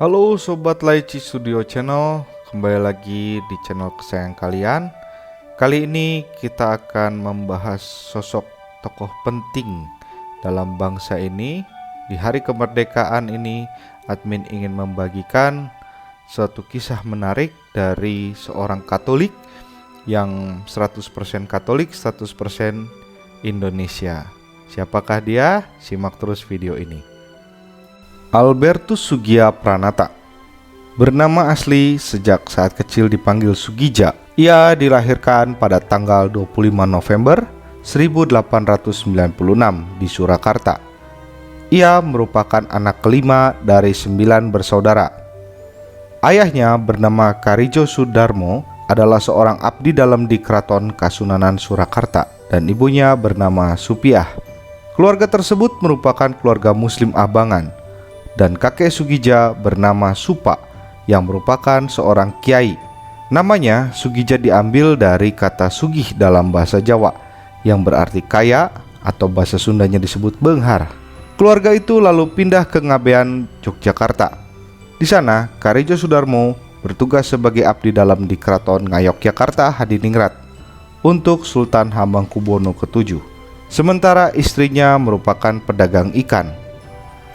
Halo Sobat Laici Studio Channel, kembali lagi di channel kesayangan kalian. Kali ini kita akan membahas sosok tokoh penting dalam bangsa ini. Di hari kemerdekaan ini, admin ingin membagikan suatu kisah menarik dari seorang Katolik yang 100% Katolik, 100% Indonesia. Siapakah dia? Simak terus video ini. Albertus Sugia Pranata. Bernama asli sejak saat kecil dipanggil Sugija. Ia dilahirkan pada tanggal 25 November 1896 di Surakarta. Ia merupakan anak kelima dari 9 bersaudara. Ayahnya bernama Karijo Sudarmo adalah seorang abdi dalam di Keraton Kasunanan Surakarta dan ibunya bernama Supiah. Keluarga tersebut merupakan keluarga Muslim Abangan dan kakek Sugija bernama Supa yang merupakan seorang kiai. Namanya Sugija diambil dari kata sugih dalam bahasa Jawa yang berarti kaya atau bahasa Sundanya disebut beunghar. Keluarga itu lalu pindah ke Ngabean, Yogyakarta. Di sana Karijo Sudarmo bertugas sebagai abdi dalam di Keraton Ngayogyakarta Hadiningrat untuk Sultan Hamengkubuwono ke-7. Sementara istrinya merupakan pedagang ikan.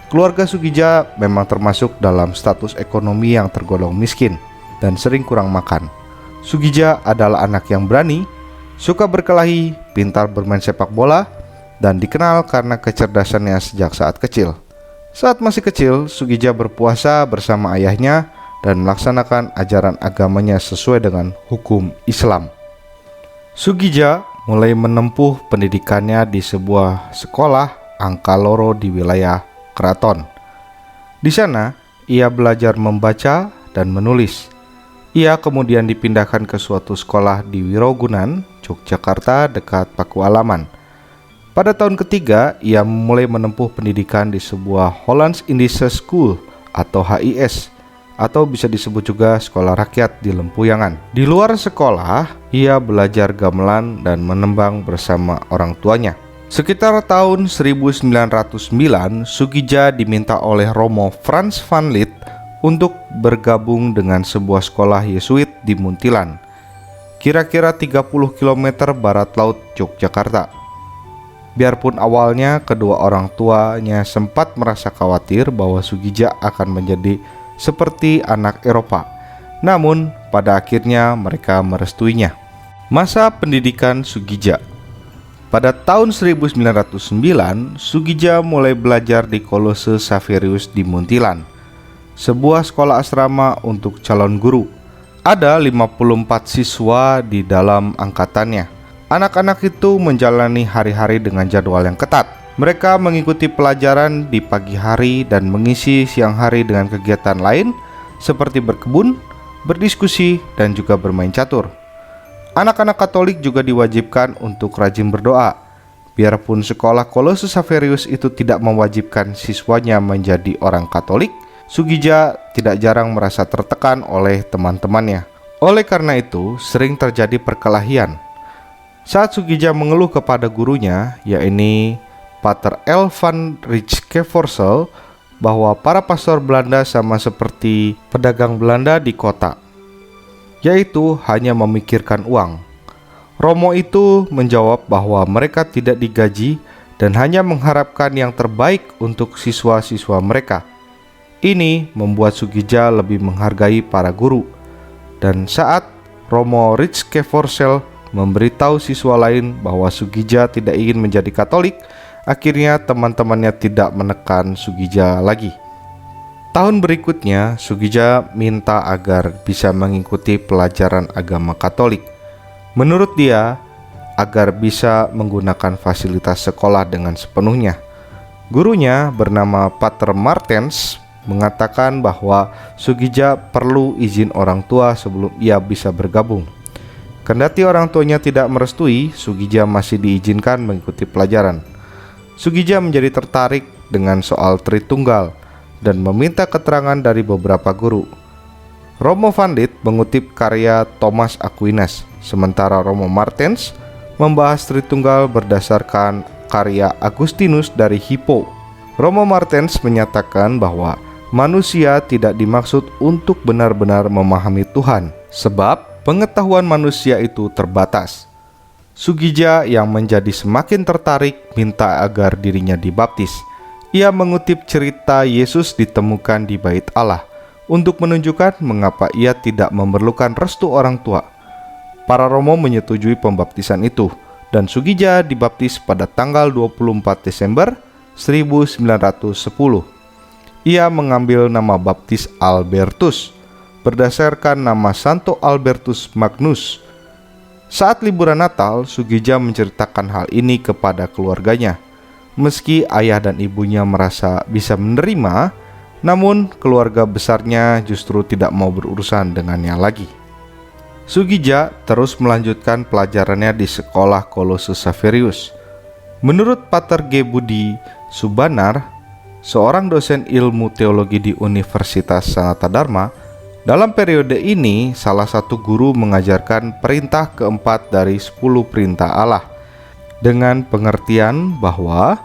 Keluarga Sugija memang termasuk dalam status ekonomi yang tergolong miskin dan sering kurang makan. Sugija adalah anak yang berani, suka berkelahi, pintar bermain sepak bola, dan dikenal karena kecerdasannya sejak saat kecil. Saat masih kecil, Sugija berpuasa bersama ayahnya dan melaksanakan ajaran agamanya sesuai dengan hukum Islam. Sugija mulai menempuh pendidikannya di sebuah sekolah angka loro di wilayah Keraton. Di sana, ia belajar membaca dan menulis. Ia kemudian dipindahkan ke suatu sekolah di Wirogunan, Yogyakarta dekat Pakualaman. Pada tahun ketiga, ia mulai menempuh pendidikan di sebuah Hollands Indische School atau HIS, atau bisa disebut juga sekolah rakyat di Lempuyangan. Di luar sekolah, ia belajar gamelan dan menembang bersama orang tuanya. Sekitar tahun 1909, Sugija diminta oleh Romo Frans van Lith untuk bergabung dengan sebuah sekolah Yesuit di Muntilan, kira-kira 30 km barat laut Yogyakarta. Biarpun awalnya kedua orang tuanya sempat merasa khawatir bahwa Sugija akan menjadi seperti anak Eropa, namun pada akhirnya mereka merestuinya. Masa pendidikan Sugija. Pada tahun 1909, Sugija mulai belajar di Kolose Saverius di Muntilan, sebuah sekolah asrama untuk calon guru. Ada 54 siswa di dalam angkatannya. Anak-anak itu menjalani hari-hari dengan jadwal yang ketat. Mereka mengikuti pelajaran di pagi hari dan mengisi siang hari dengan kegiatan lain seperti berkebun, berdiskusi, dan juga bermain catur. Anak-anak Katolik juga diwajibkan untuk rajin berdoa. Biarpun sekolah Kolose Saverius itu tidak mewajibkan siswanya menjadi orang Katolik, Sugija tidak jarang merasa tertekan oleh teman-temannya. Oleh karena itu, sering terjadi perkelahian. Saat Sugija mengeluh kepada gurunya, yaitu Pater L. van Rijkevorsel, bahwa para pastor Belanda sama seperti pedagang Belanda di kota, yaitu hanya memikirkan uang. Romo itu menjawab bahwa mereka tidak digaji dan hanya mengharapkan yang terbaik untuk siswa-siswa mereka. Ini membuat Sugija lebih menghargai para guru. Dan saat Romo Rijkevorsel memberitahu siswa lain bahwa Sugija tidak ingin menjadi Katolik, akhirnya teman-temannya tidak menekan Sugija lagi. Tahun berikutnya, Sugija minta agar bisa mengikuti pelajaran agama Katolik. Menurut dia, agar bisa menggunakan fasilitas sekolah dengan sepenuhnya. Gurunya bernama Pater Martens mengatakan bahwa Sugija perlu izin orang tua sebelum ia bisa bergabung. Kendati orang tuanya tidak merestui, Sugija masih diizinkan mengikuti pelajaran. Sugija menjadi tertarik dengan soal Tritunggal dan meminta keterangan dari beberapa guru. Romo van Lith mengutip karya Thomas Aquinas, sementara Romo Martens membahas Tritunggal berdasarkan karya Agustinus dari Hippo. Romo Martens menyatakan bahwa Manusia tidak dimaksud untuk benar-benar memahami Tuhan, sebab pengetahuan manusia itu terbatas. Sugija yang menjadi semakin tertarik minta agar dirinya dibaptis. Ia mengutip cerita Yesus ditemukan di bait Allah untuk menunjukkan mengapa ia tidak memerlukan restu orang tua. Para romo menyetujui pembaptisan itu, dan Sugija dibaptis pada tanggal 24 Desember 1910. Ia mengambil nama baptis Albertus berdasarkan nama Santo Albertus Magnus. Saat liburan Natal, Sugija menceritakan hal ini kepada keluarganya. Meski ayah dan ibunya merasa bisa menerima, namun keluarga besarnya justru tidak mau berurusan dengannya lagi. Sugija terus melanjutkan pelajarannya di sekolah Kolose Saverius. Menurut Pater G. Budi Subanar, seorang dosen ilmu teologi di Universitas Sanata Dharma, dalam periode ini salah satu guru mengajarkan perintah keempat dari 10 perintah Allah, dengan pengertian bahwa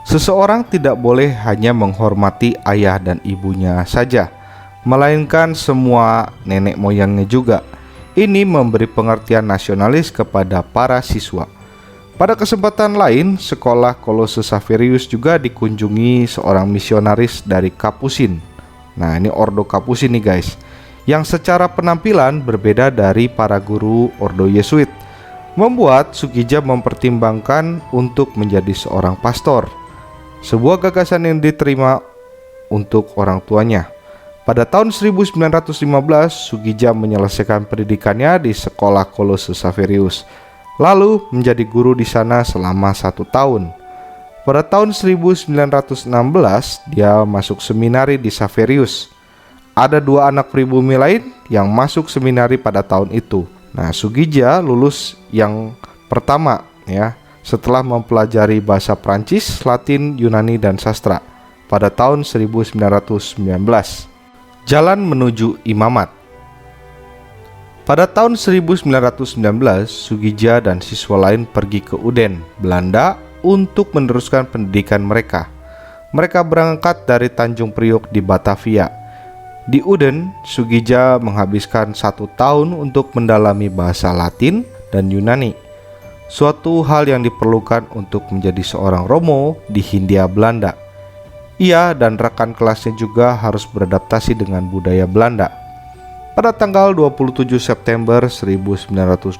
seseorang tidak boleh hanya menghormati ayah dan ibunya saja, melainkan semua nenek moyangnya juga. Ini memberi pengertian nasionalis kepada para siswa. Pada kesempatan lain, sekolah Kolose Saverius juga dikunjungi seorang misionaris dari Kapusin. Nah, ini Ordo Kapusin nih guys, yang secara penampilan berbeda dari para guru Ordo Yesuit, membuat Sugija mempertimbangkan untuk menjadi seorang pastor. Sebuah gagasan yang diterima untuk orang tuanya. Pada tahun 1915, Sugija menyelesaikan pendidikannya di sekolah Kolose Saverius, lalu menjadi guru di sana selama 1 tahun. Pada tahun 1916, dia masuk seminari di Saverius. Ada 2 anak pribumi lain yang masuk seminari pada tahun itu. Nah, Sugija lulus yang pertama ya, setelah mempelajari bahasa Prancis, Latin, Yunani, dan sastra pada tahun 1919. Jalan menuju imamat. Pada tahun 1919, Sugija dan siswa lain pergi ke Uden, Belanda untuk meneruskan pendidikan mereka. Mereka berangkat dari Tanjung Priok di Batavia. Di Uden, Sugija menghabiskan 1 tahun untuk mendalami bahasa Latin dan Yunani, suatu hal yang diperlukan untuk menjadi seorang romo di Hindia Belanda. Ia dan rekan kelasnya juga harus beradaptasi dengan budaya Belanda. Pada tanggal 27 September 1920,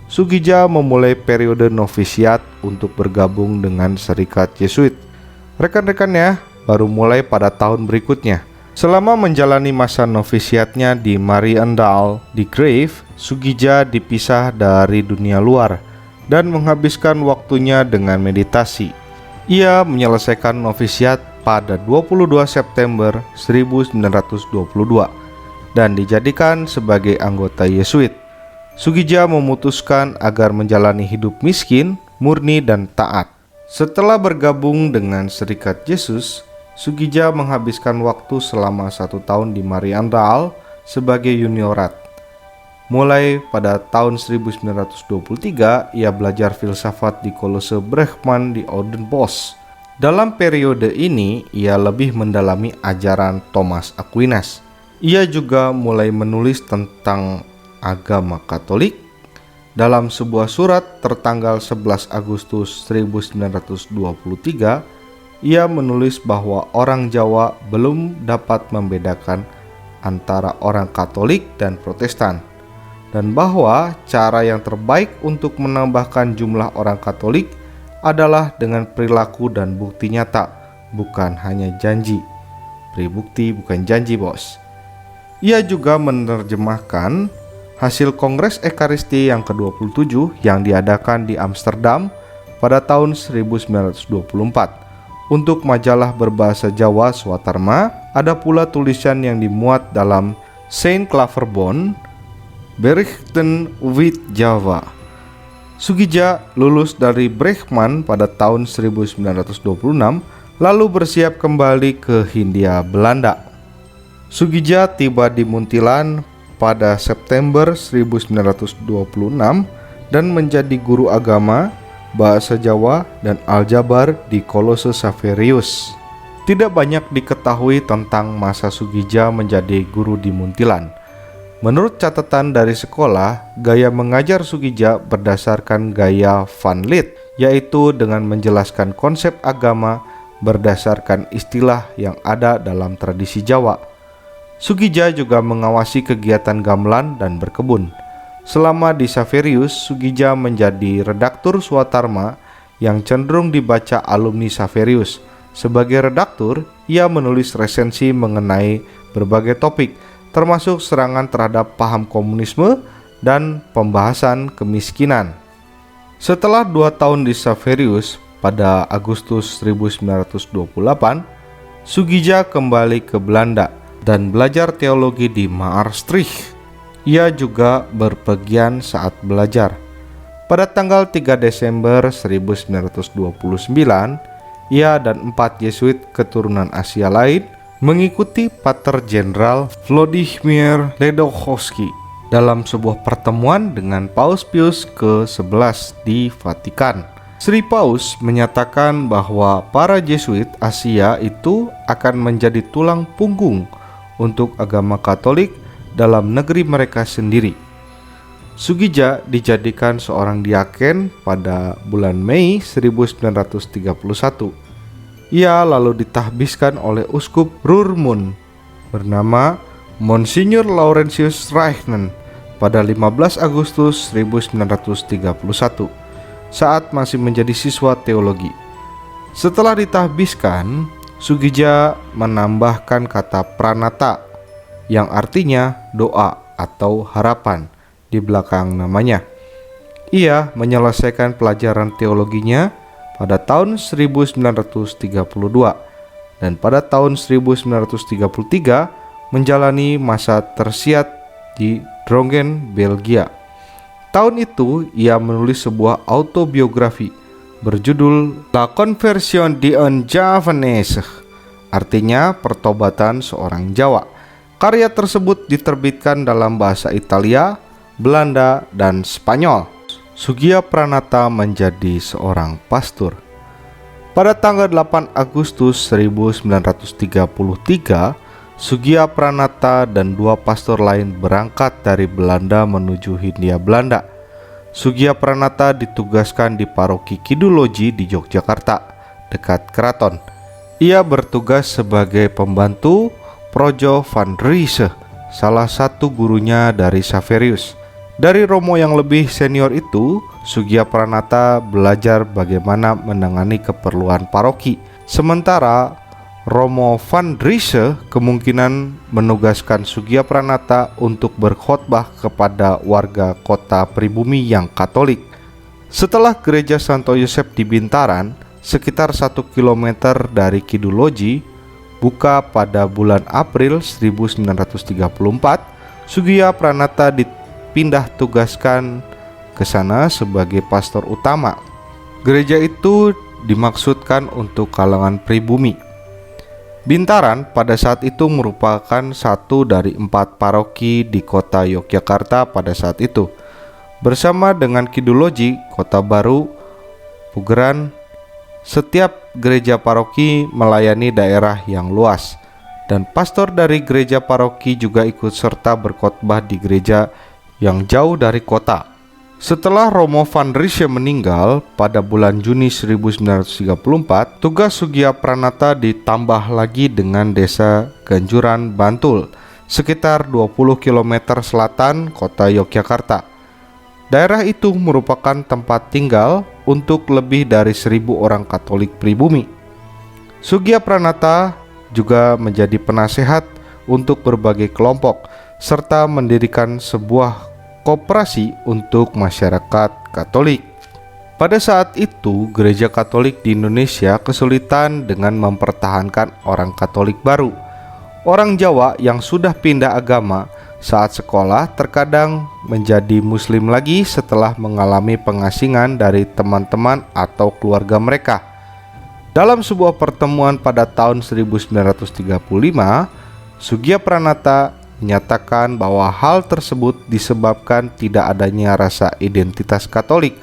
Sugija memulai periode novisiat untuk bergabung dengan Serikat Yesuit. Rekan-rekannya baru mulai pada tahun berikutnya. Selama menjalani masa novisiatnya di Mariendal di Grave, Sugija dipisah dari dunia luar dan menghabiskan waktunya dengan meditasi. Ia menyelesaikan novisiat pada 22 September 1922 dan dijadikan sebagai anggota Yesuit. Sugija memutuskan agar menjalani hidup miskin, murni, dan taat. Setelah bergabung dengan Serikat Yesus, Sugija menghabiskan waktu selama 1 tahun di Mariendal sebagai juniorat. Mulai pada tahun 1923, ia belajar filsafat di Kolose Bregman di Oudenbosch. Dalam periode ini, ia lebih mendalami ajaran Thomas Aquinas. Ia juga mulai menulis tentang agama Katolik. Dalam sebuah surat tertanggal 11 Agustus 1923, ia menulis bahwa orang Jawa belum dapat membedakan antara orang Katolik dan Protestan, dan bahwa cara yang terbaik untuk menambahkan jumlah orang Katolik adalah dengan perilaku dan bukti nyata, bukan hanya janji. Beri bukti bukan janji, bos. Ia juga menerjemahkan hasil Kongres Ekaristi yang ke-27 yang diadakan di Amsterdam pada tahun 1924. Untuk majalah berbahasa Jawa Swatarma, ada pula tulisan yang dimuat dalam Saint Klaverbond, Berichten uit Java. Sugija lulus dari Bregman pada tahun 1926, lalu bersiap kembali ke Hindia Belanda. Sugija tiba di Muntilan pada September 1926 dan menjadi guru agama, bahasa Jawa, dan aljabar di Kolose Saverius. Tidak banyak diketahui tentang masa Sugija menjadi guru di Muntilan. Menurut catatan dari sekolah, gaya mengajar Sugija berdasarkan gaya Van Lith, yaitu dengan menjelaskan konsep agama berdasarkan istilah yang ada dalam tradisi Jawa. Sugija juga mengawasi kegiatan gamelan dan berkebun. Selama di Xaverius, Sugija menjadi redaktur Swatarma yang cenderung dibaca alumni Xaverius. Sebagai redaktur, ia menulis resensi mengenai berbagai topik, termasuk serangan terhadap paham komunisme dan pembahasan kemiskinan. Setelah 2 tahun di Xaverius, pada Agustus 1928, Sugija kembali ke Belanda dan belajar teologi di Maastricht. Ia juga berpergian saat belajar. Pada tanggal 3 Desember 1929, ia dan 4 Yesuit keturunan Asia lain mengikuti Pater Jenderal Włodzimierz Ledóchowski dalam sebuah pertemuan dengan Paus Pius ke-11 di Vatikan. Sri Paus menyatakan bahwa para Yesuit Asia itu akan menjadi tulang punggung untuk agama Katolik dalam negeri mereka sendiri. Sugija dijadikan seorang diaken pada bulan Mei 1931. Ia lalu ditahbiskan oleh uskup Roermond bernama Monsignor Laurentius Reichnen pada 15 Agustus 1931 saat masih menjadi siswa teologi. Setelah ditahbiskan, Sugija menambahkan kata pranata yang artinya doa atau harapan di belakang namanya. Ia menyelesaikan pelajaran teologinya pada tahun 1932 dan pada tahun 1933 menjalani masa tersiat di Drongen, Belgia. Tahun itu ia menulis sebuah autobiografi berjudul La Conversion d'un Javanese, artinya pertobatan seorang Jawa. Karya tersebut diterbitkan dalam bahasa Italia, Belanda, dan Spanyol. Sugija Pranata menjadi seorang pastor. Pada tanggal 8 Agustus 1933, Sugija Pranata dan 2 pastor lain berangkat dari Belanda menuju Hindia Belanda. Sugija Pranata ditugaskan di paroki Kiduloji di Yogyakarta, dekat keraton. Ia bertugas sebagai pembantu Projo van Riese, salah satu gurunya dari Xaverius. Dari Romo yang lebih senior itu, Sugija Pranata belajar bagaimana menangani keperluan paroki. Sementara Romo van Riese kemungkinan menugaskan Sugija Pranata untuk berkhotbah kepada warga kota pribumi yang Katolik. Setelah gereja Santo Yosef di Bintaran, sekitar 1 km dari Kiduloji, buka pada bulan April 1934, Sugija Pranata dipindah tugaskan ke sana sebagai pastor utama. Gereja itu dimaksudkan untuk kalangan pribumi. Bintaran pada saat itu merupakan satu dari 4 paroki di kota Yogyakarta pada saat itu. Bersama dengan Kiduloji, Kota Baru, Pugeran, setiap gereja paroki melayani daerah yang luas, dan pastor dari gereja paroki juga ikut serta berkhotbah di gereja yang jauh dari kota. Setelah Romo van Riese meninggal pada bulan Juni 1934, tugas Sugija Pranata ditambah lagi dengan desa Ganjuran, Bantul, sekitar 20 km selatan kota Yogyakarta. Daerah itu merupakan tempat tinggal untuk lebih dari 1.000 orang Katolik pribumi. Sugija Pranata juga menjadi penasehat untuk berbagai kelompok serta mendirikan sebuah koperasi untuk masyarakat Katolik. Pada saat itu, gereja Katolik di Indonesia kesulitan dengan mempertahankan orang Katolik baru. Orang Jawa yang sudah pindah agama saat sekolah terkadang menjadi Muslim lagi setelah mengalami pengasingan dari teman-teman atau keluarga mereka. Dalam sebuah pertemuan pada tahun 1935, Sugija Pranata menyatakan bahwa hal tersebut disebabkan tidak adanya rasa identitas Katolik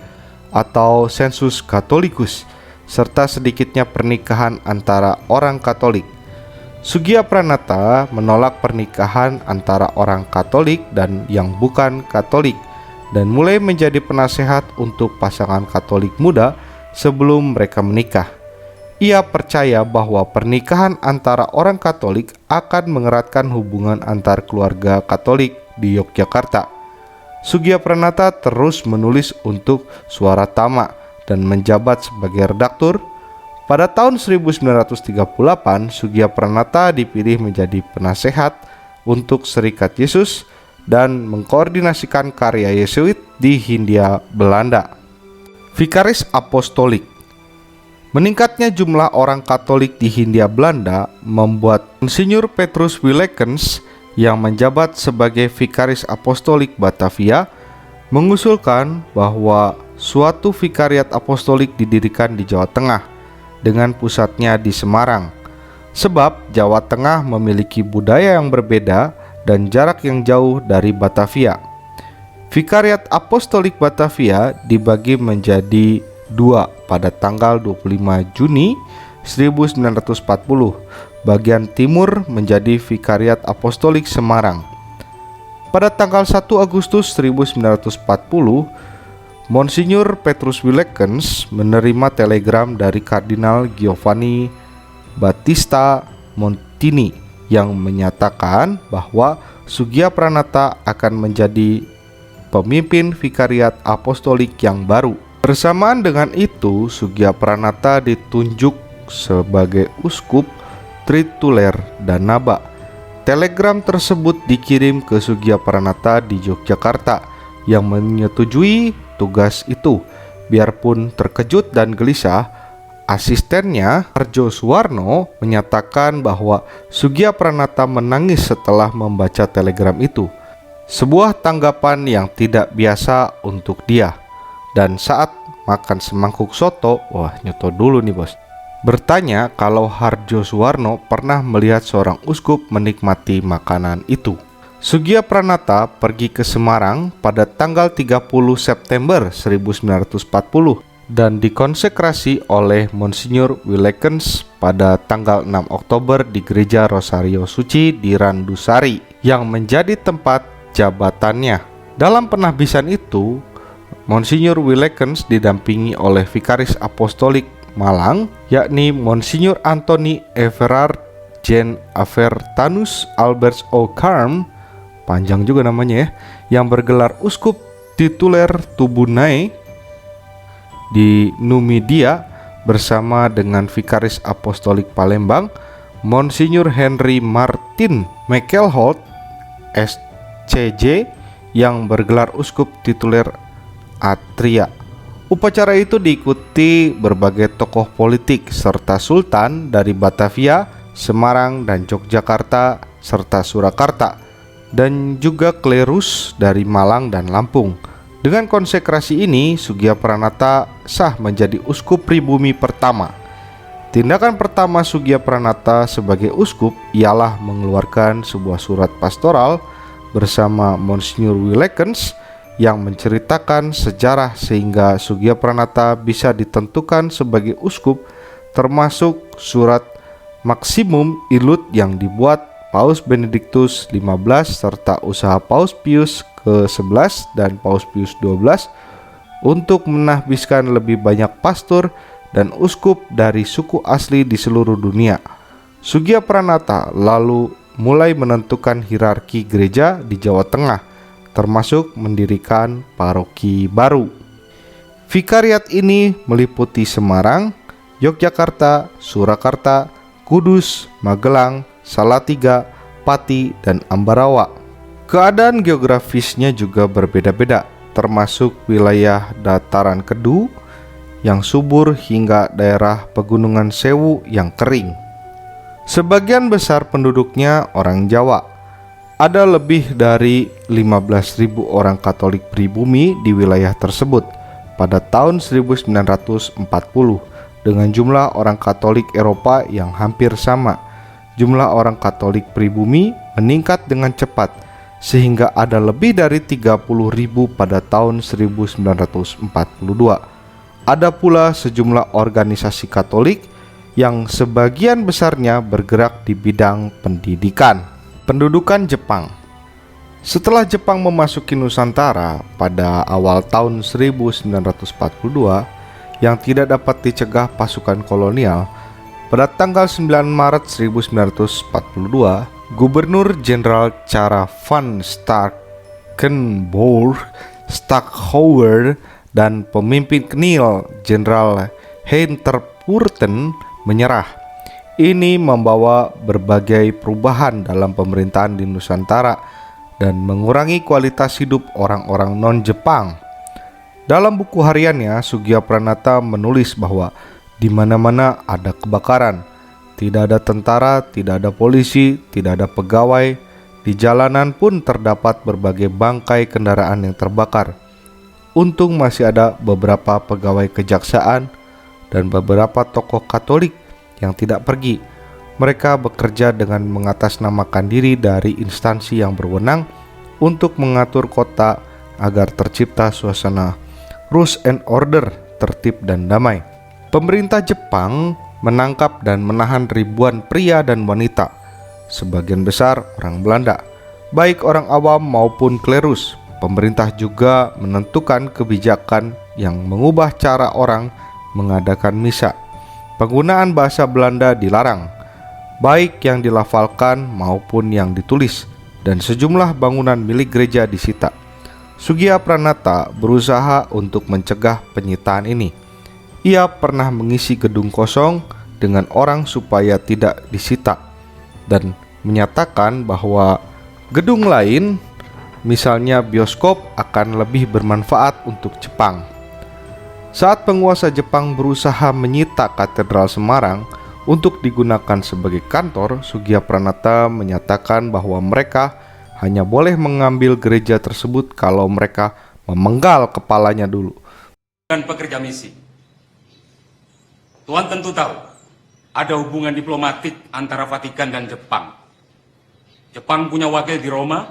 atau sensus Catholicus, serta sedikitnya pernikahan antara orang Katolik. Sugiya-Pranata menolak pernikahan antara orang Katolik dan yang bukan Katolik dan mulai menjadi penasehat untuk pasangan Katolik muda sebelum mereka menikah. Ia percaya bahwa pernikahan antara orang Katolik akan mengeratkan hubungan antar keluarga Katolik di Yogyakarta. Sugiya-Pranata terus menulis untuk Suara Tama dan menjabat sebagai redaktur. Pada tahun 1938, Sugiya-Pranata dipilih menjadi penasehat untuk Serikat Yesus dan mengkoordinasikan karya Yesuit di Hindia Belanda. Vikaris Apostolik. Meningkatnya jumlah orang Katolik di Hindia Belanda membuat Monsinyur Petrus Willekens yang menjabat sebagai Vikaris Apostolik Batavia mengusulkan bahwa suatu vikariat apostolik didirikan di Jawa Tengah dengan pusatnya di Semarang, sebab Jawa Tengah memiliki budaya yang berbeda dan jarak yang jauh dari Batavia. Vikariat Apostolik Batavia dibagi menjadi dua pada tanggal 25 Juni 1940. Bagian timur menjadi Vikariat Apostolik Semarang. Pada tanggal 1 Agustus 1940, Monsinyur Petrus Willekens menerima telegram dari Kardinal Giovanni Battista Montini yang menyatakan bahwa Sugiya-Pranata akan menjadi pemimpin Vikariat Apostolik yang baru. Bersamaan dengan itu, Sugiya-Pranata ditunjuk sebagai uskup tituler Danaba. Telegram tersebut dikirim ke Sugiya-Pranata di Yogyakarta yang menyetujui tugas itu. Biarpun terkejut dan gelisah, asistennya Harjo Suwarno menyatakan bahwa Sugiya-Pranata menangis setelah membaca telegram itu. Sebuah tanggapan yang tidak biasa untuk dia. Dan saat makan semangkuk soto, wah nyoto dulu nih bos, bertanya kalau Harjo Suwarno pernah melihat seorang uskup menikmati makanan itu. Sugiya-Pranata pergi ke Semarang pada tanggal 30 September 1940 dan dikonsekrasi oleh Monsinyur Willekens pada tanggal 6 Oktober di Gereja Rosario Suci di Randusari yang menjadi tempat jabatannya. Dalam penahbisan itu, Monsinyur Willekens didampingi oleh Vikaris Apostolik Malang, yakni Monsinyur Anthony Everard Jean Avertanus Alberts O'Carm, panjang juga namanya ya, yang bergelar uskup tituler Tubunai di Numidia bersama dengan Vikaris Apostolik Palembang, Monsinyur Henry Martin McElholt SCJ yang bergelar uskup tituler Atria. Upacara itu diikuti berbagai tokoh politik serta sultan dari Batavia, Semarang, dan Yogyakarta serta Surakarta, dan juga klerus dari Malang dan Lampung. Dengan konsekrasi ini, Sugiya-Pranata sah menjadi uskup pribumi pertama. Tindakan pertama Sugiya-Pranata sebagai uskup ialah mengeluarkan sebuah surat pastoral bersama Monsinyur Willekens yang menceritakan sejarah sehingga Sugiya-Pranata bisa ditentukan sebagai uskup, termasuk surat Maximum Illud yang dibuat Paus Benediktus XV serta usaha Paus Pius ke-11 dan Paus Pius XII untuk menahbiskan lebih banyak pastor dan uskup dari suku asli di seluruh dunia. Sugiya-Pranata lalu mulai menentukan hierarki gereja di Jawa Tengah, termasuk mendirikan paroki baru. Vikariat ini meliputi Semarang, Yogyakarta, Surakarta, Kudus, Magelang, Salatiga, Pati, dan Ambarawa. Keadaan geografisnya juga berbeda-beda, termasuk wilayah dataran Kedu yang subur hingga daerah pegunungan Sewu yang kering. Sebagian besar penduduknya orang Jawa. Ada lebih dari 15.000 orang Katolik pribumi di wilayah tersebut pada tahun 1940 dengan jumlah orang Katolik Eropa yang hampir sama. Jumlah orang Katolik pribumi meningkat dengan cepat sehingga ada lebih dari 30.000 pada tahun 1942. Ada pula sejumlah organisasi Katolik yang sebagian besarnya bergerak di bidang pendidikan. Pendudukan Jepang. Setelah Jepang memasuki Nusantara pada awal tahun 1942 yang tidak dapat dicegah pasukan kolonial, pada tanggal 9 Maret 1942, Gubernur Jenderal Cara van Stackenborg dan pemimpin Kniel Jenderal Hinterpoorten menyerah. Ini membawa berbagai perubahan dalam pemerintahan di Nusantara dan mengurangi kualitas hidup orang-orang non-Jepang. Dalam buku hariannya, Sugiyapranata menulis bahwa di mana-mana ada kebakaran, tidak ada tentara, tidak ada polisi, tidak ada pegawai. Di jalanan pun terdapat berbagai bangkai kendaraan yang terbakar. Untung masih ada beberapa pegawai kejaksaan dan beberapa tokoh Katolik yang tidak pergi. Mereka bekerja dengan mengatasnamakan diri dari instansi yang berwenang untuk mengatur kota agar tercipta suasana rules and order, tertib dan damai. Pemerintah Jepang menangkap dan menahan ribuan pria dan wanita, sebagian besar orang Belanda, baik orang awam maupun klerus. Pemerintah juga menentukan kebijakan yang mengubah cara orang mengadakan misa. Penggunaan bahasa Belanda dilarang, baik yang dilafalkan maupun yang ditulis, dan sejumlah bangunan milik gereja disita. Sugiyapranata berusaha untuk mencegah penyitaan ini. Ia pernah mengisi gedung kosong dengan orang supaya tidak disita, dan menyatakan bahwa gedung lain, misalnya bioskop, akan lebih bermanfaat untuk Jepang. Saat penguasa Jepang berusaha menyita Katedral Semarang untuk digunakan sebagai kantor, Sugiyapranata menyatakan bahwa mereka hanya boleh mengambil gereja tersebut kalau mereka memenggal kepalanya dulu. Dan pekerja misi, Tuhan tentu tahu ada hubungan diplomatik antara Vatikan dan Jepang. Jepang punya wakil di Roma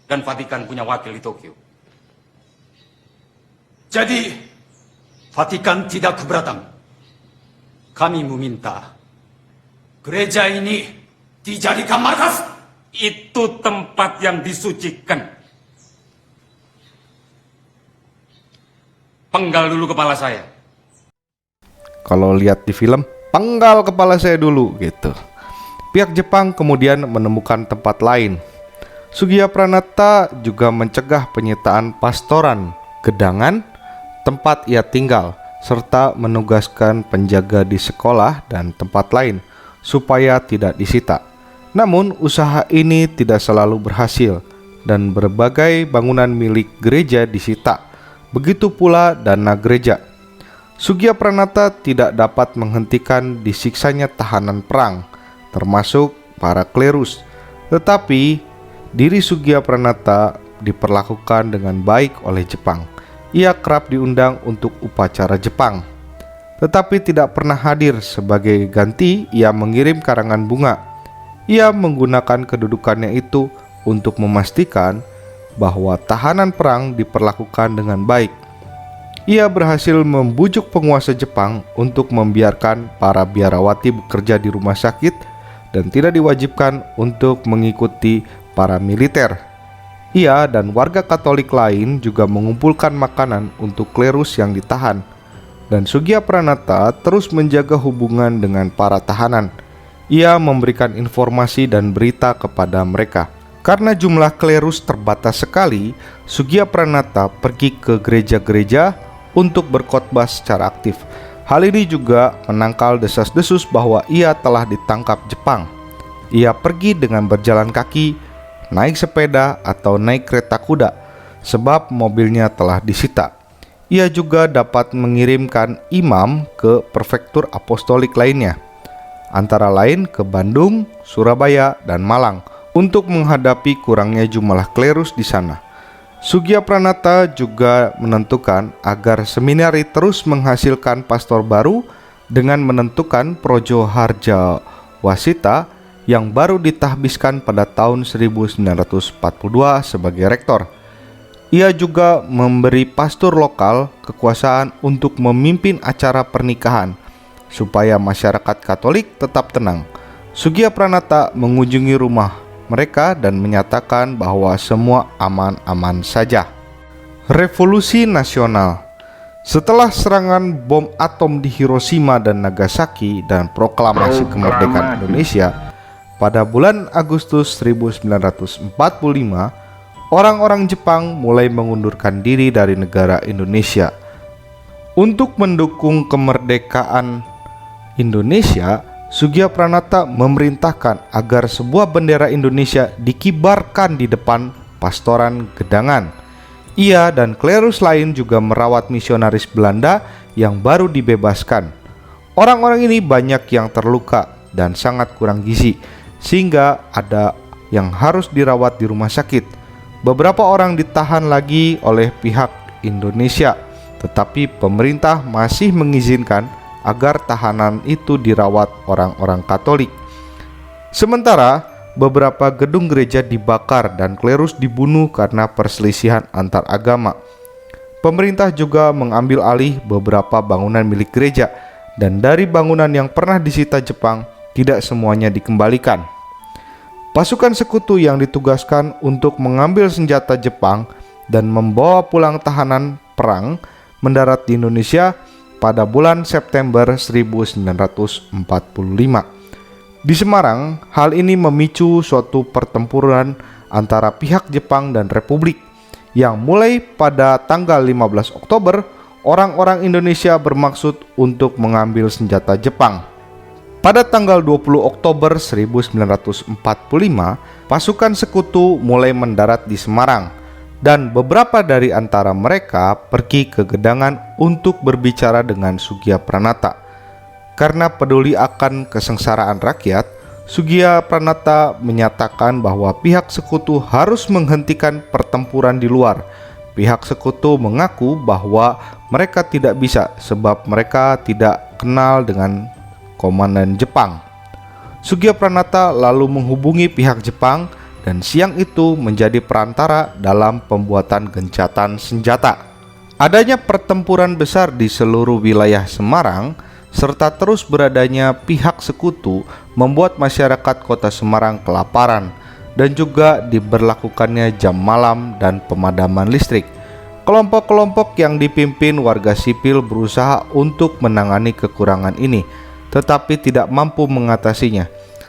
dan Vatikan punya wakil di Tokyo. Jadi, Vatikan tidak keberatan. Kami meminta gereja ini dijadikan markas. Itu tempat yang disucikan. Penggal dulu kepala saya. Kalau lihat di film, penggal kepala saya dulu gitu. Pihak Jepang kemudian menemukan tempat lain. Sugiyapranata juga mencegah penyitaan pastoran, gedangan, tempat ia tinggal, serta menugaskan penjaga di sekolah dan tempat lain supaya tidak disita. Namun usaha ini tidak selalu berhasil dan berbagai bangunan milik gereja disita. Begitu pula dana gereja. Sugiyapranata tidak dapat menghentikan disiksanya tahanan perang, termasuk para klerus. Tetapi diri Sugiyapranata diperlakukan dengan baik oleh Jepang. Ia kerap diundang untuk upacara Jepang, tetapi tidak pernah hadir. Sebagai ganti, ia mengirim karangan bunga. Ia menggunakan kedudukannya itu untuk memastikan bahwa tahanan perang diperlakukan dengan baik. Ia berhasil membujuk penguasa Jepang untuk membiarkan para biarawati bekerja di rumah sakit dan tidak diwajibkan untuk mengikuti para militer. Ia dan warga Katolik lain juga mengumpulkan makanan untuk klerus yang ditahan, dan Sugiyapranata terus menjaga hubungan dengan para tahanan. Ia memberikan informasi dan berita kepada mereka. Karena jumlah klerus terbatas sekali, Sugiyapranata pergi ke gereja-gereja untuk berkhotbah secara aktif. Hal ini juga menangkal desas-desus bahwa ia telah ditangkap Jepang. Ia pergi dengan berjalan kaki, naik sepeda, atau naik kereta kuda, sebab mobilnya telah disita. Ia juga dapat mengirimkan imam ke prefektur apostolik lainnya, antara lain ke Bandung, Surabaya, dan Malang, untuk menghadapi kurangnya jumlah klerus di sana. Sugiyapranata juga menentukan agar seminari terus menghasilkan pastor baru dengan menentukan Projo Harja Wasita yang baru ditahbiskan pada tahun 1942 sebagai rektor. Ia juga memberi pastor lokal kekuasaan untuk memimpin acara pernikahan supaya masyarakat Katolik tetap tenang. Sugiya-Pranata mengunjungi rumah mereka dan menyatakan bahwa semua aman-aman saja. Revolusi Nasional. Setelah serangan bom atom di Hiroshima dan Nagasaki dan proklamasi kemerdekaan Indonesia pada bulan Agustus 1945, orang-orang Jepang mulai mengundurkan diri dari negara Indonesia. Untuk mendukung kemerdekaan Indonesia, Sugiya-Pranata memerintahkan agar sebuah bendera Indonesia dikibarkan di depan Pastoran Gedangan. Ia dan klerus lain juga merawat misionaris Belanda yang baru dibebaskan. Orang-orang ini banyak yang terluka dan sangat kurang gizi, sehingga ada yang harus dirawat di rumah sakit. Beberapa orang ditahan lagi oleh pihak Indonesia, tetapi pemerintah masih mengizinkan agar tahanan itu dirawat orang-orang Katolik. Sementara beberapa gedung gereja dibakar dan klerus dibunuh karena perselisihan antar agama. Pemerintah juga mengambil alih beberapa bangunan milik gereja, dan dari bangunan yang pernah disita Jepang, tidak semuanya dikembalikan. Pasukan sekutu yang ditugaskan untuk mengambil senjata Jepang dan membawa pulang tahanan perang mendarat di Indonesia pada bulan September 1945. Di Semarang, hal ini memicu suatu pertempuran antara pihak Jepang dan Republik yang mulai pada tanggal 15 Oktober, orang-orang Indonesia bermaksud untuk mengambil senjata Jepang. Pada tanggal 20 Oktober 1945, pasukan sekutu mulai mendarat di Semarang dan beberapa dari antara mereka pergi ke Gedangan untuk berbicara dengan Sugiya-Pranata. Karena peduli akan kesengsaraan rakyat, Sugiya-Pranata menyatakan bahwa pihak sekutu harus menghentikan pertempuran di luar. Pihak sekutu mengaku bahwa mereka tidak bisa sebab mereka tidak kenal dengan komandan Jepang. Sugiya-Pranata lalu menghubungi pihak Jepang dan siang itu menjadi perantara dalam pembuatan gencatan senjata. Adanya pertempuran besar di seluruh wilayah Semarang serta terus beradanya pihak sekutu membuat masyarakat kota Semarang kelaparan dan juga diberlakukannya jam malam dan pemadaman listrik. Kelompok-kelompok yang dipimpin warga sipil berusaha untuk menangani kekurangan ini, tetapi tidak mampu mengatasinya.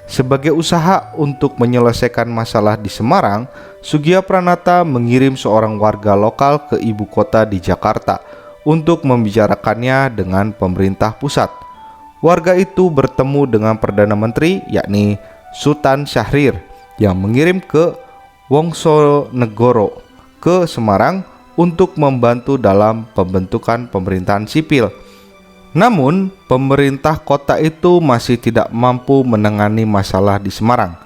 Sebagai usaha untuk menyelesaikan masalah di Semarang, Sugiya-Pranata mengirim seorang warga lokal ke ibu kota di Jakarta untuk membicarakannya dengan pemerintah pusat. Warga itu bertemu dengan Perdana Menteri yakni Sultan Syahrir yang mengirim ke Wongsonegoro ke Semarang untuk membantu dalam pembentukan pemerintahan sipil. Namun, pemerintah kota itu masih tidak mampu menangani masalah di Semarang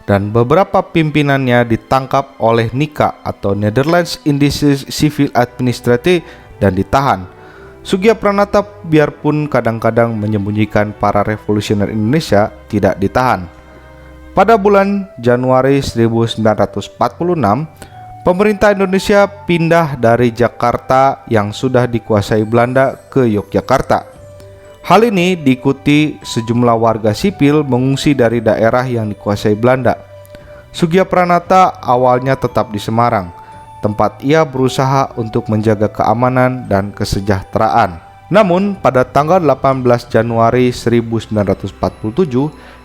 dan beberapa pimpinannya ditangkap oleh NICA atau Netherlands Indiese Civil Administratie dan ditahan. Sugiya-Pranata biarpun kadang-kadang menyembunyikan para revolusioner Indonesia tidak ditahan. Pada bulan Januari 1946, pemerintah Indonesia pindah dari Jakarta yang sudah dikuasai Belanda ke Yogyakarta. Hal ini diikuti sejumlah warga sipil mengungsi dari daerah yang dikuasai Belanda. Sugiya-Pranata awalnya tetap di Semarang, tempat ia berusaha untuk menjaga keamanan dan kesejahteraan. Namun pada tanggal 18 Januari 1947,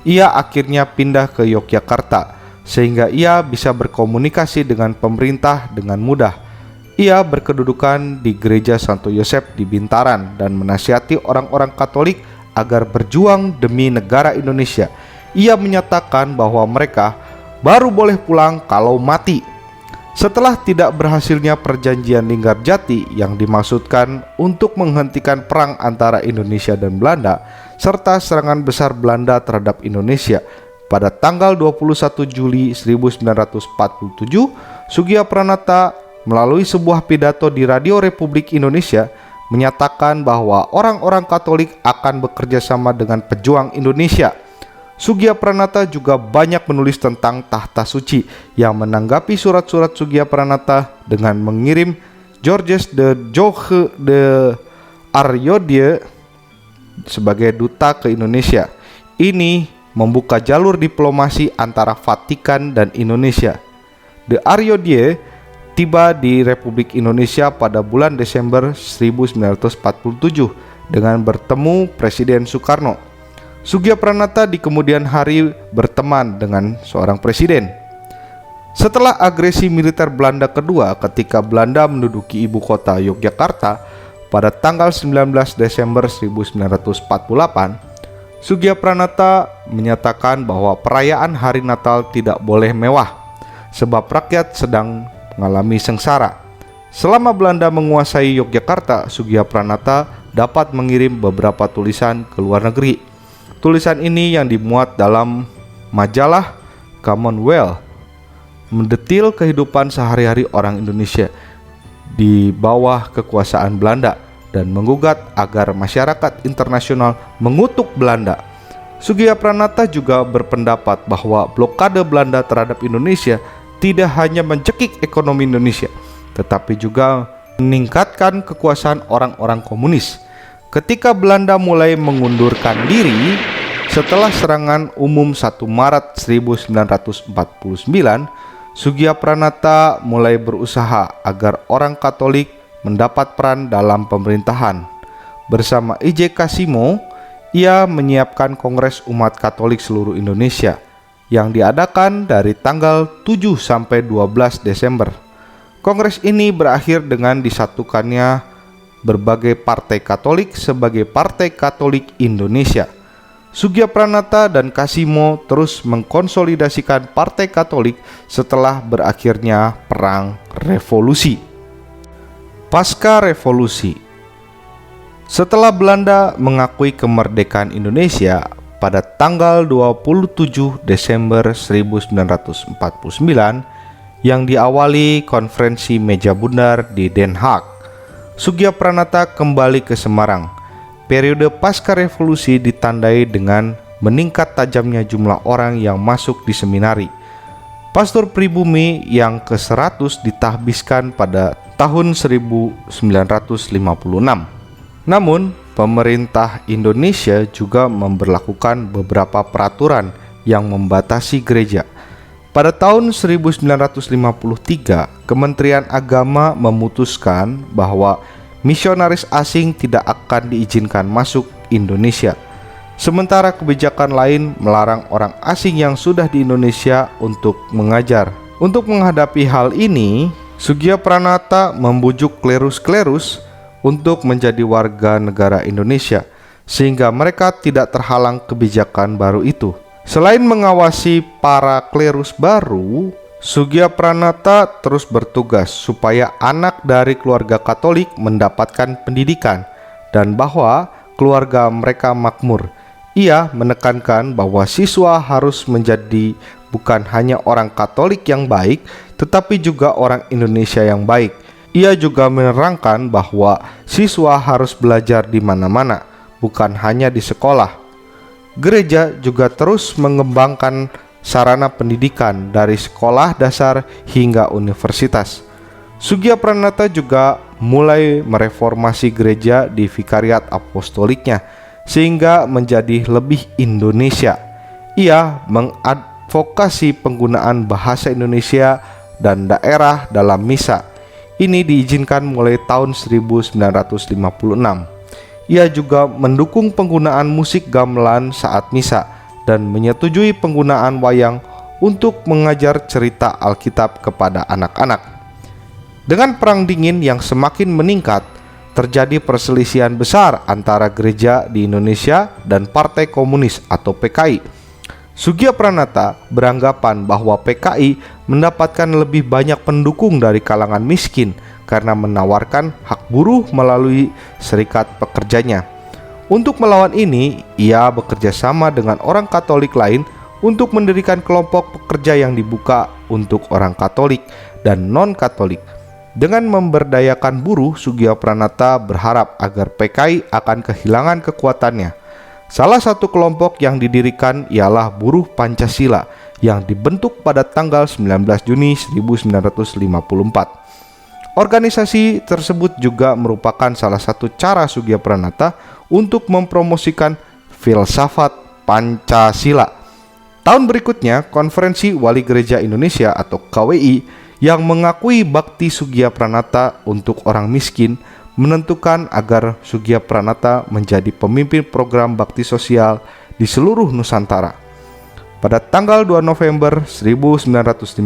ia akhirnya pindah ke Yogyakarta sehingga ia bisa berkomunikasi dengan pemerintah dengan mudah. Ia berkedudukan di Gereja Santo Yosef di Bintaran dan menasihati orang-orang Katolik agar berjuang demi negara Indonesia. Ia menyatakan bahwa mereka baru boleh pulang kalau mati. Setelah tidak berhasilnya perjanjian Linggarjati yang dimaksudkan untuk menghentikan perang antara Indonesia dan Belanda serta serangan besar Belanda terhadap Indonesia pada tanggal 21 Juli 1947, Sugiya-Pranata melalui sebuah pidato di Radio Republik Indonesia menyatakan bahwa orang-orang Katolik akan bekerja sama dengan pejuang Indonesia. Sugiyapranata juga banyak menulis tentang tahta suci, yang menanggapi surat-surat Sugiyapranata dengan mengirim Georges de Joge de Aryodhya sebagai duta ke Indonesia. Ini membuka jalur diplomasi antara Vatikan dan Indonesia. De Aryodhya tiba di Republik Indonesia pada bulan Desember 1947 dengan bertemu Presiden Soekarno. Sugiyapranata di kemudian hari berteman dengan seorang presiden. Setelah agresi militer Belanda kedua ketika Belanda menduduki ibu kota Yogyakarta pada tanggal 19 Desember 1948, Sugiyapranata menyatakan bahwa perayaan hari Natal tidak boleh mewah sebab rakyat sedang mengalami sengsara. Selama Belanda menguasai Yogyakarta, Sugiyapranata dapat mengirim beberapa tulisan ke luar negeri. Tulisan ini yang dimuat dalam majalah Commonwealth mendetil kehidupan sehari-hari orang Indonesia di bawah kekuasaan Belanda dan menggugat agar masyarakat internasional mengutuk Belanda. Sugiyapranata juga berpendapat bahwa blokade Belanda terhadap Indonesia tidak hanya mencekik ekonomi Indonesia, tetapi juga meningkatkan kekuasaan orang-orang komunis. Ketika Belanda mulai mengundurkan diri setelah serangan umum 1 Maret 1949, Sugiyapranata mulai berusaha agar orang Katolik mendapat peran dalam pemerintahan. Bersama I.J. Kasimo, ia menyiapkan Kongres Umat Katolik seluruh Indonesia yang diadakan dari tanggal 7 sampai 12 Desember. Kongres ini berakhir dengan disatukannya berbagai partai Katolik sebagai Partai Katolik Indonesia. Sugiyapranata dan Kasimo terus mengkonsolidasikan Partai Katolik setelah berakhirnya Perang Revolusi. Pasca Revolusi, setelah Belanda mengakui kemerdekaan Indonesia pada tanggal 27 Desember 1949 yang diawali konferensi meja bundar di Den Haag, Sugiyapranata kembali ke Semarang. Periode pasca revolusi ditandai dengan meningkat tajamnya jumlah orang yang masuk di seminari. Pastor pribumi yang ke-100 ditahbiskan pada tahun 1956. Namun, pemerintah Indonesia juga memberlakukan beberapa peraturan yang membatasi gereja. Pada tahun 1953, Kementerian Agama memutuskan bahwa misionaris asing tidak akan diizinkan masuk Indonesia. Sementara kebijakan lain melarang orang asing yang sudah di Indonesia untuk mengajar. Untuk menghadapi hal ini, Sugiyapranata membujuk klerus-klerus untuk menjadi warga negara Indonesia, sehingga mereka tidak terhalang kebijakan baru itu. Selain mengawasi para klerus baru, Sugiyapranata terus bertugas supaya anak dari keluarga Katolik mendapatkan pendidikan dan bahwa keluarga mereka makmur. Ia menekankan bahwa siswa harus menjadi bukan hanya orang Katolik yang baik, tetapi juga orang Indonesia yang baik. Ia juga menerangkan bahwa siswa harus belajar di mana-mana, bukan hanya di sekolah. Gereja juga terus mengembangkan sarana pendidikan dari sekolah dasar hingga universitas. Sugiyapranata juga mulai mereformasi gereja di vikariat apostoliknya sehingga menjadi lebih Indonesia. Ia mengadvokasi penggunaan bahasa Indonesia dan daerah dalam misa. Ini diizinkan mulai tahun 1956. Ia juga mendukung penggunaan musik gamelan saat misa dan menyetujui penggunaan wayang untuk mengajar cerita Alkitab kepada anak-anak. Dengan Perang Dingin yang semakin meningkat, terjadi perselisihan besar antara gereja di Indonesia dan Partai Komunis atau PKI. Sugiyapranata beranggapan bahwa PKI mendapatkan lebih banyak pendukung dari kalangan miskin karena menawarkan hak buruh melalui serikat pekerjanya. Untuk melawan ini, ia bekerja sama dengan orang Katolik lain untuk mendirikan kelompok pekerja yang dibuka untuk orang Katolik dan non-Katolik. Dengan memberdayakan buruh, Sugiyapranata berharap agar PKI akan kehilangan kekuatannya. Salah satu kelompok yang didirikan ialah Buruh Pancasila yang dibentuk pada tanggal 19 Juni 1954. Organisasi tersebut juga merupakan salah satu cara Sugiya-Pranata untuk mempromosikan filsafat Pancasila. Tahun berikutnya, Konferensi Wali Gereja Indonesia atau KWI yang mengakui bakti Sugiya-Pranata untuk orang miskin menentukan agar Sugiya-Pranata menjadi pemimpin program bakti sosial di seluruh Nusantara. Pada tanggal 2 November 1955,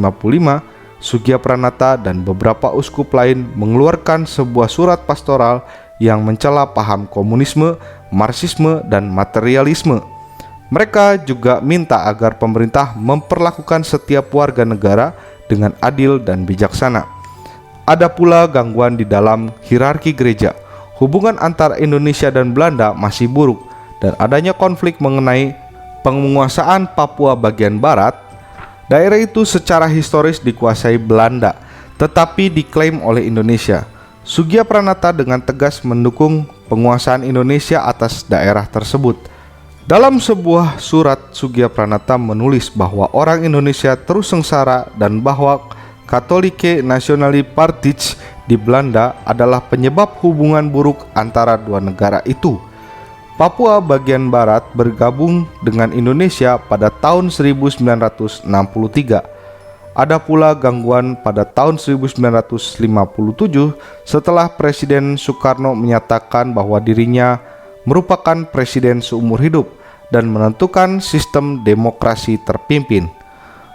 Sugiya-Pranata dan beberapa uskup lain mengeluarkan sebuah surat pastoral yang mencela paham komunisme, marxisme, dan materialisme. Mereka juga minta agar pemerintah memperlakukan setiap warga negara dengan adil dan bijaksana. Ada pula gangguan di dalam hierarki gereja. Hubungan antara Indonesia dan Belanda masih buruk, dan adanya konflik mengenai penguasaan Papua bagian barat. Daerah itu secara historis dikuasai Belanda, tetapi diklaim oleh Indonesia. Sugiya-Pranata dengan tegas mendukung penguasaan Indonesia atas daerah tersebut. Dalam sebuah surat, Sugiya-Pranata menulis bahwa orang Indonesia terus sengsara dan bahwa Katholike Nationale Partij di Belanda adalah penyebab hubungan buruk antara dua negara itu. Papua bagian barat bergabung dengan Indonesia pada tahun 1963. Ada pula gangguan pada tahun 1957 setelah Presiden Soekarno menyatakan bahwa dirinya merupakan presiden seumur hidup dan menentukan sistem demokrasi terpimpin.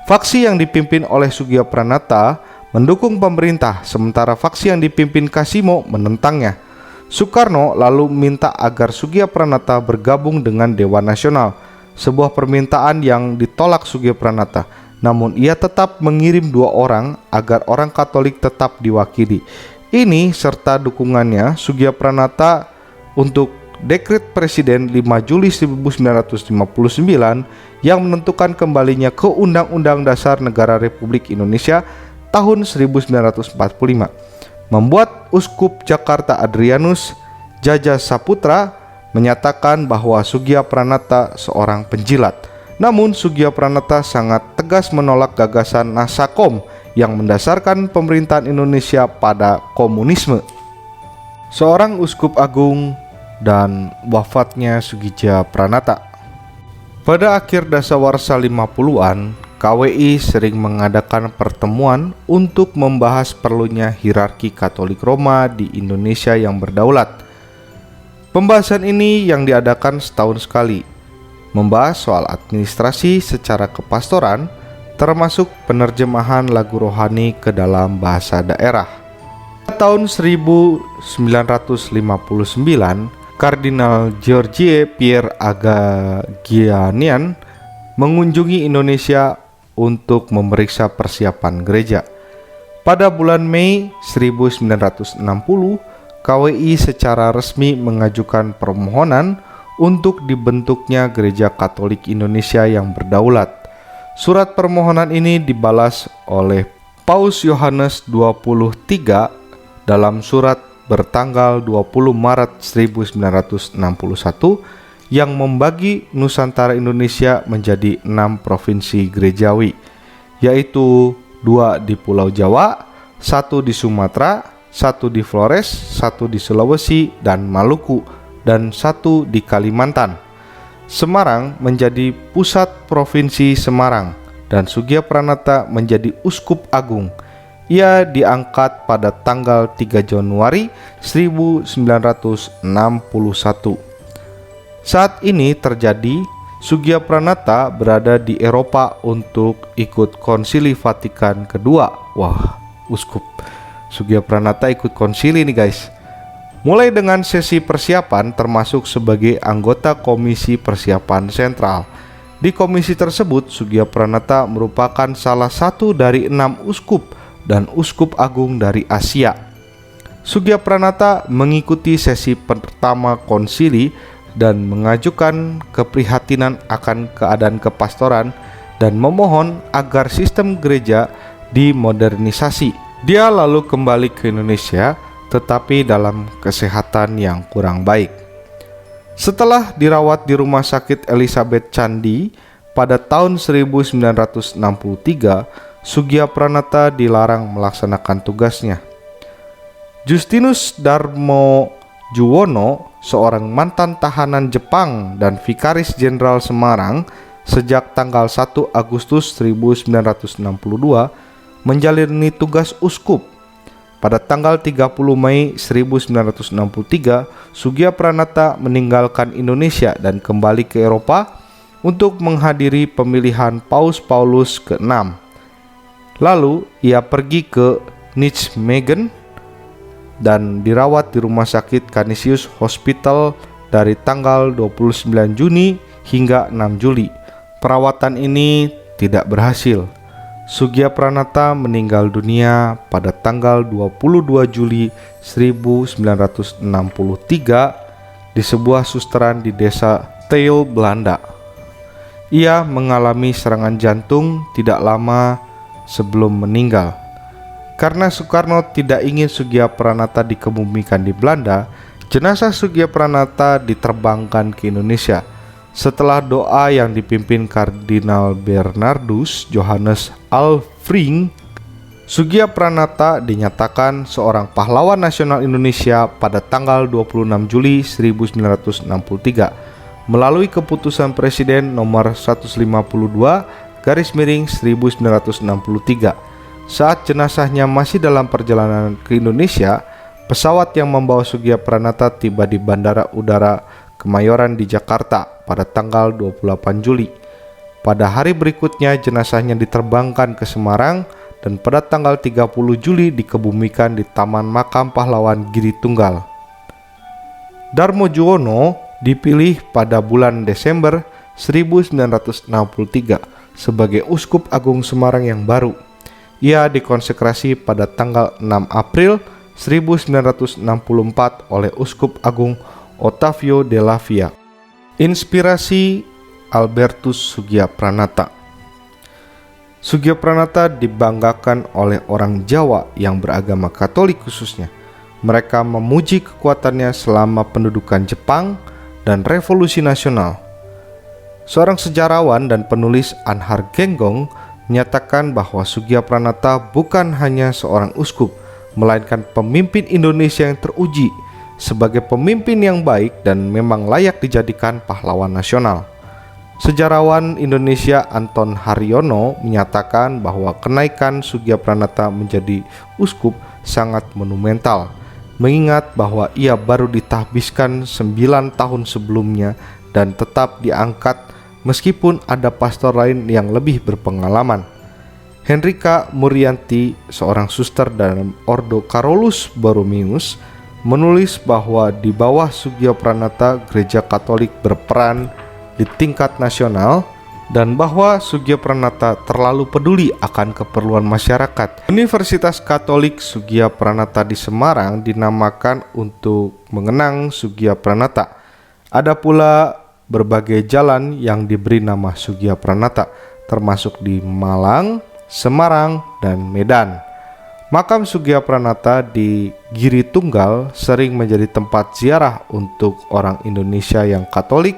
Faksi yang dipimpin oleh Sugiya-Pranata mendukung pemerintah, sementara faksi yang dipimpin Kasimo menentangnya. Soekarno lalu minta agar Sugiya-Pranata bergabung dengan Dewan Nasional, sebuah permintaan yang ditolak Sugiya-Pranata. Namun ia tetap mengirim 2 orang agar orang Katolik tetap diwakili. Ini serta dukungannya Sugiya-Pranata untuk Dekret Presiden 5 Juli 1959 yang menentukan kembalinya ke Undang-Undang Dasar Negara Republik Indonesia tahun 1945, membuat Uskup Jakarta Adrianus Jaja Saputra menyatakan bahwa Sugiya-Pranata seorang penjilat. Namun Sugiya-Pranata sangat tegas menolak gagasan Nasakom yang mendasarkan pemerintahan Indonesia pada komunisme. Seorang uskup agung dan wafatnya Sugiya-Pranata. Pada akhir dasawarsa 50-an, KWI sering mengadakan pertemuan untuk membahas perlunya hierarki Katolik Roma di Indonesia yang berdaulat. Pembahasan ini yang diadakan setahun sekali, membahas soal administrasi secara kepastoran, termasuk penerjemahan lagu rohani ke dalam bahasa daerah. Tahun 1959, Kardinal George Pierre Agagianian mengunjungi Indonesia untuk memeriksa persiapan gereja. Pada bulan Mei 1960, KWI secara resmi mengajukan permohonan untuk dibentuknya Gereja Katolik Indonesia yang berdaulat. Surat permohonan ini dibalas oleh Paus Yohanes 23 dalam surat bertanggal 20 Maret 1961 yang membagi Nusantara Indonesia menjadi 6 provinsi gerejawi, yaitu 2 di Pulau Jawa, 1 di Sumatera, 1 di Flores, 1 di Sulawesi dan Maluku, dan 1 di Kalimantan. Semarang menjadi pusat provinsi Semarang dan Sugiya-Pranata menjadi uskup agung. Ia diangkat pada tanggal 3 Januari 1961. Saat ini terjadi, Sugiya-Pranata berada di Eropa untuk ikut Konsili Vatikan kedua. Wah, uskup Sugiya-Pranata ikut konsili nih guys. Mulai dengan sesi persiapan termasuk sebagai anggota Komisi Persiapan Sentral. Di komisi tersebut, Sugiya-Pranata merupakan salah satu dari 6 uskup dan uskup agung dari Asia. Sugiya-Pranata mengikuti sesi pertama konsili dan mengajukan keprihatinan akan keadaan kepastoran dan memohon agar sistem gereja dimodernisasi. Dia lalu kembali ke Indonesia, tetapi dalam kesehatan yang kurang baik. Setelah dirawat di Rumah Sakit Elizabeth Candi pada tahun 1963, Sugiya-Pranata dilarang melaksanakan tugasnya. Justinus Darmojuwono, seorang mantan tahanan Jepang dan Vikaris Jenderal Semarang sejak tanggal 1 Agustus 1962, menjalani tugas uskup. Pada tanggal 30 Mei 1963, Sugiya-Pranata meninggalkan Indonesia dan kembali ke Eropa untuk menghadiri pemilihan Paus Paulus ke-6. Lalu ia pergi ke Nijmegen dan dirawat di Rumah Sakit Canisius Hospital dari tanggal 29 Juni hingga 6 Juli. Perawatan ini tidak berhasil. Sugiya-Pranata meninggal dunia pada tanggal 22 Juli 1963 di sebuah susteran di desa Teil, Belanda. Ia mengalami serangan jantung tidak lama sebelum meninggal. Karena Soekarno tidak ingin Sugiya-Pranata dikebumikan di Belanda, jenazah Sugiya-Pranata diterbangkan ke Indonesia. Setelah doa yang dipimpin Kardinal Bernardus Johannes Alfring, Sugiya-Pranata dinyatakan seorang pahlawan nasional Indonesia pada tanggal 26 Juli 1963 melalui keputusan Presiden nomor 152/1963. Saat jenazahnya masih dalam perjalanan ke Indonesia, pesawat yang membawa Sugiya-Pranata tiba di Bandara Udara Kemayoran di Jakarta pada tanggal 28 Juli. Pada hari berikutnya jenazahnya diterbangkan ke Semarang dan pada tanggal 30 Juli dikebumikan di Taman Makam Pahlawan Giri Tunggal. Darmojuwono dipilih pada bulan Desember 1963 sebagai Uskup Agung Semarang yang baru. Ia dikonsekrasi pada tanggal 6 April 1964 oleh Uskup Agung Ottavio Della Via. Inspirasi Albertus Sugiya-Pranata. Sugiya-Pranata dibanggakan oleh orang Jawa yang beragama Katolik khususnya. Mereka memuji kekuatannya selama pendudukan Jepang dan Revolusi Nasional. Seorang sejarawan dan penulis Anhar Genggong menyatakan bahwa Sugiya-Pranata bukan hanya seorang uskup, melainkan pemimpin Indonesia yang teruji sebagai pemimpin yang baik dan memang layak dijadikan pahlawan nasional. Sejarawan Indonesia Anton Haryono menyatakan bahwa kenaikan Sugiya-Pranata menjadi uskup sangat monumental, mengingat bahwa ia baru ditahbiskan 9 tahun sebelumnya dan tetap diangkat meskipun ada pastor lain yang lebih berpengalaman. Henrika Murianti, seorang suster dalam Ordo Carolus Borromeus, menulis bahwa di bawah Sugiya-Pranata Gereja Katolik berperan di tingkat nasional dan bahwa Sugiya-Pranata terlalu peduli akan keperluan masyarakat. Universitas Katolik Sugiya-Pranata di Semarang dinamakan untuk mengenang Sugiya-Pranata. Ada pula berbagai jalan yang diberi nama Sugiya-Pranata, termasuk di Malang, Semarang, dan Medan. Makam Sugiya-Pranata di Giri Tunggal sering menjadi tempat ziarah untuk orang Indonesia yang Katolik.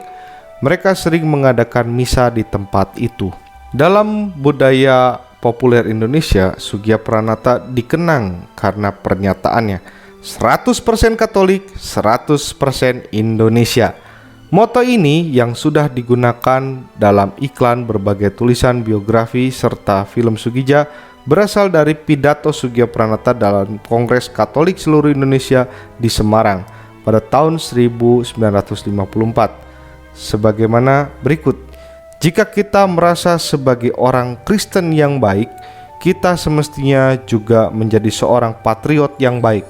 Mereka sering mengadakan misa di tempat itu. Dalam budaya populer Indonesia, Sugiya-Pranata dikenang karena pernyataannya 100% Katolik, 100% Indonesia. Moto ini yang sudah digunakan dalam iklan berbagai tulisan biografi serta film Sugija berasal dari pidato Sugiya-Pranata dalam Kongres Katolik seluruh Indonesia di Semarang pada tahun 1954. Sebagaimana berikut: jika kita merasa sebagai orang Kristen yang baik, kita semestinya juga menjadi seorang patriot yang baik.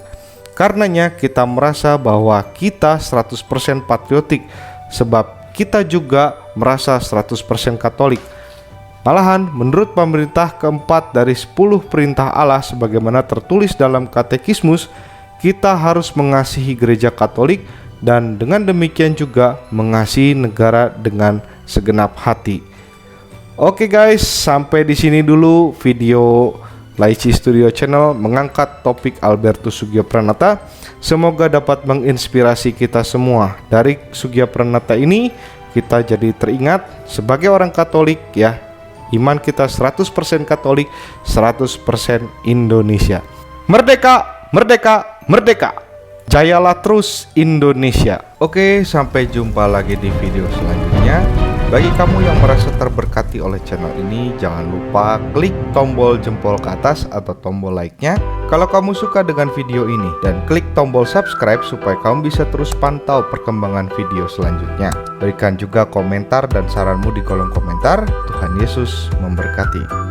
Karenanya kita merasa bahwa kita 100% patriotik, sebab kita juga merasa 100% Katolik. Malahan menurut pemerintah keempat dari 10 perintah Allah sebagaimana tertulis dalam Katekismus, kita harus mengasihi gereja Katolik dan dengan demikian juga mengasihi negara dengan segenap hati. Oke guys, sampai di sini dulu video Laici Studio Channel mengangkat topik Albertus Sugiyapranata. Semoga dapat menginspirasi kita semua. Dari Sugiyapranata ini kita jadi teringat sebagai orang Katolik ya, iman kita 100% Katolik, 100% Indonesia. Merdeka, merdeka, merdeka. Jayalah terus Indonesia. Oke, sampai jumpa lagi di video selanjutnya. Bagi kamu yang merasa terberkati oleh channel ini, jangan lupa klik tombol jempol ke atas atau tombol like-nya kalau kamu suka dengan video ini, dan klik tombol subscribe supaya kamu bisa terus pantau perkembangan video selanjutnya. Berikan juga komentar dan saranmu di kolom komentar. Tuhan Yesus memberkati.